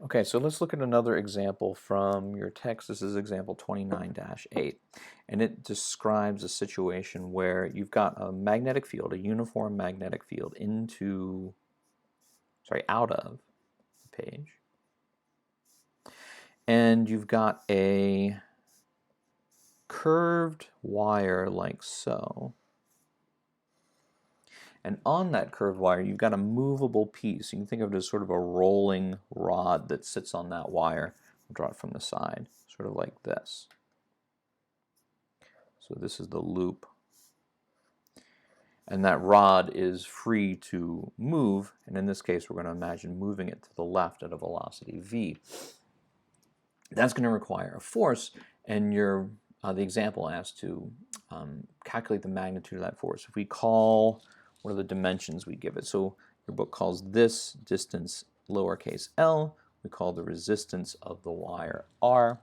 Okay, so let's look at another example from your text. This is example 29-8, and it describes a situation where you've got a magnetic field, a uniform magnetic field out of the page, and you've got a curved wire like so. And on that curved wire, you've got a movable piece. You can think of it as sort of a rolling rod that sits on that wire. I'll draw it from the side, sort of like this. So this is the loop. And that rod is free to move. And in this case, we're going to imagine moving it to the left at a velocity v. That's going to require a force. And the example asks to calculate the magnitude of that force. If we call, what are the dimensions we give it? So your book calls this distance lowercase l. We call the resistance of the wire r,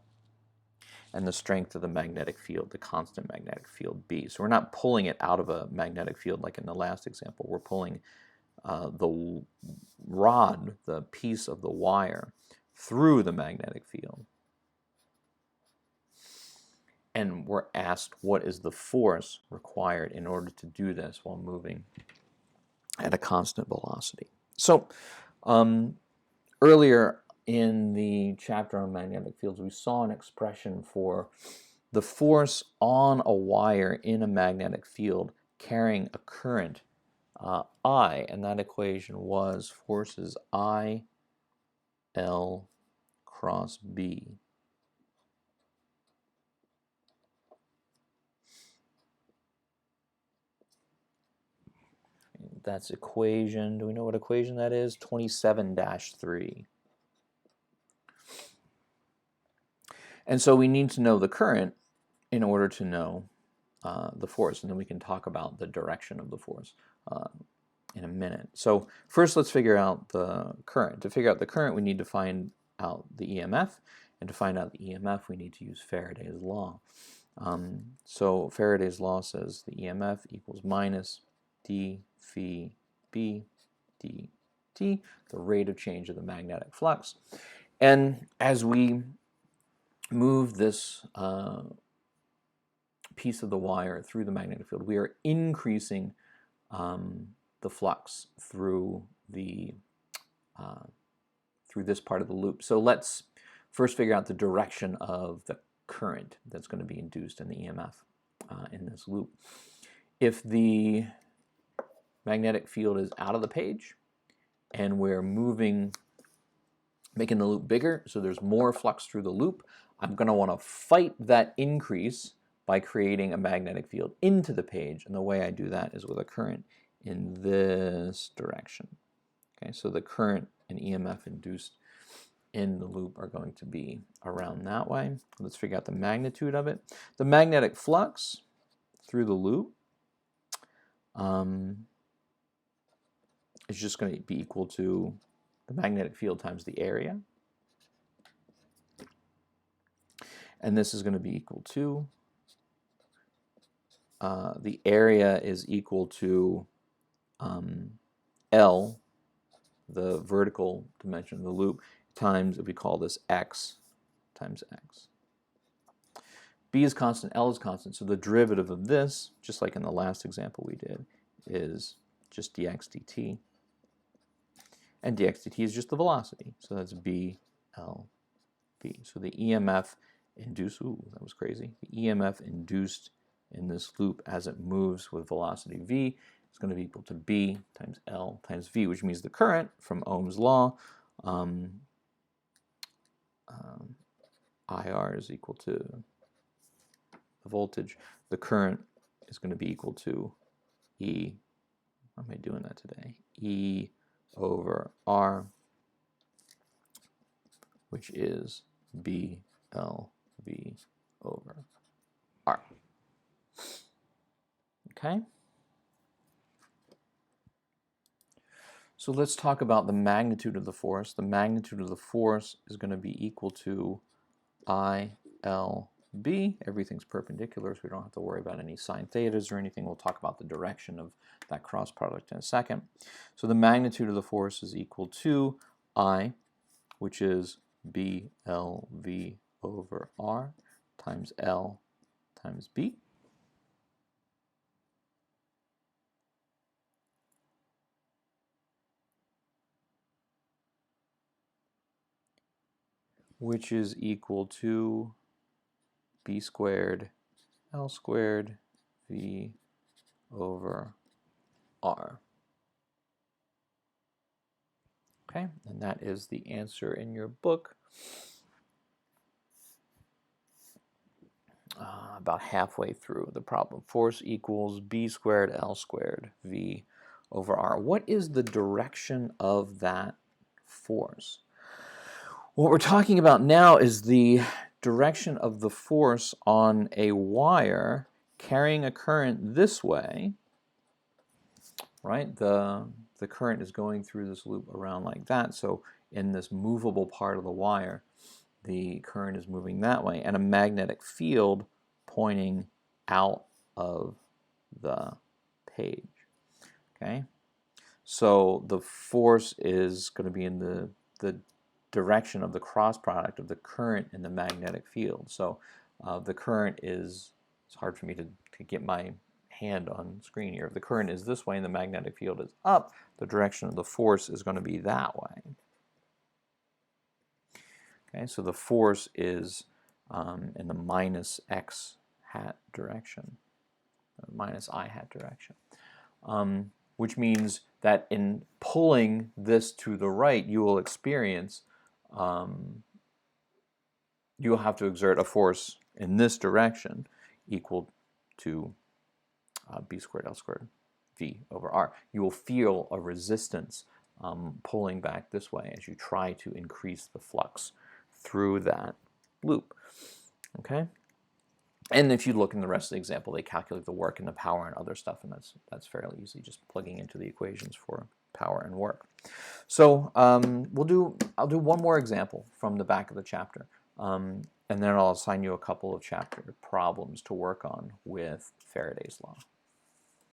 and the strength of the magnetic field, the constant magnetic field B. So we're not pulling it out of a magnetic field like in the last example. We're pulling the rod, the piece of the wire, through the magnetic field. And we're asked what is the force required in order to do this while moving at a constant velocity. So earlier in the chapter on magnetic fields, we saw an expression for the force on a wire in a magnetic field carrying a current I, and that equation was forces I, L cross B. That's equation, do we know what equation that is? 27-3. And so we need to know the current in order to know the force, and then we can talk about the direction of the force in a minute. So first let's figure out the current. To figure out the current, we need to find out the EMF, and to find out the EMF, we need to use Faraday's law. So Faraday's law says the EMF equals minus d phi b dt, the rate of change of the magnetic flux. And as we move this piece of the wire through the magnetic field, we are increasing the flux through this part of the loop. So let's first figure out the direction of the current that's going to be induced in the EMF in this loop. If the magnetic field is out of the page and we're making the loop bigger, so there's more flux through the loop, I'm going to want to fight that increase by creating a magnetic field into the page, and the way I do that is with a current in this direction. Okay, so the current and EMF induced in the loop are going to be around that way. Let's figure out the magnitude of it. The magnetic flux through the loop is just going to be equal to the magnetic field times the area. And this is going to be equal to, the area is equal to L, the vertical dimension of the loop, times, if we call this x, times x. B is constant, L is constant, so the derivative of this, just like in the last example we did, is just dx dt. And dx dt is just the velocity, so that's B, L, B. So the EMF induced, ooh, that was crazy. The EMF induced in this loop as it moves with velocity v is going to be equal to B times L times V, which means the current from Ohm's law, IR is equal to the voltage. The current is going to be equal to E, how am I doing that today? E over R, which is B L V over R. Okay? So let's talk about the magnitude of the force. The magnitude of the force is going to be equal to I, L, B. Everything's perpendicular, so we don't have to worry about any sine thetas or anything. We'll talk about the direction of that cross product in a second. So the magnitude of the force is equal to I, which is BLV over R times L times B. Which is equal to B squared L squared V over R. Okay, and that is the answer in your book. About halfway through the problem. Force equals B squared L squared V over R. What is the direction of that force? What we're talking about now is the direction of the force on a wire carrying a current this way, right? The current is going through this loop around like that. So in this movable part of the wire, the current is moving that way, and a magnetic field pointing out of the page. Okay, so the force is going to be in the direction of the cross product of the current and the magnetic field. So the current is, it's hard for me to get my hand on screen here. If the current is this way and the magnetic field is up, the direction of the force is going to be that way. Okay, so the force is in the minus x hat direction, minus I hat direction, which means that in pulling this to the right, you will experience, you will have to exert a force in this direction equal to B squared L squared V over R. You will feel a resistance pulling back this way as you try to increase the flux through that loop. Okay? And if you look in the rest of the example, they calculate the work and the power and other stuff, and that's fairly easy, just plugging into the equations for power and work. So I'll do one more example from the back of the chapter, and then I'll assign you a couple of chapter problems to work on with Faraday's law.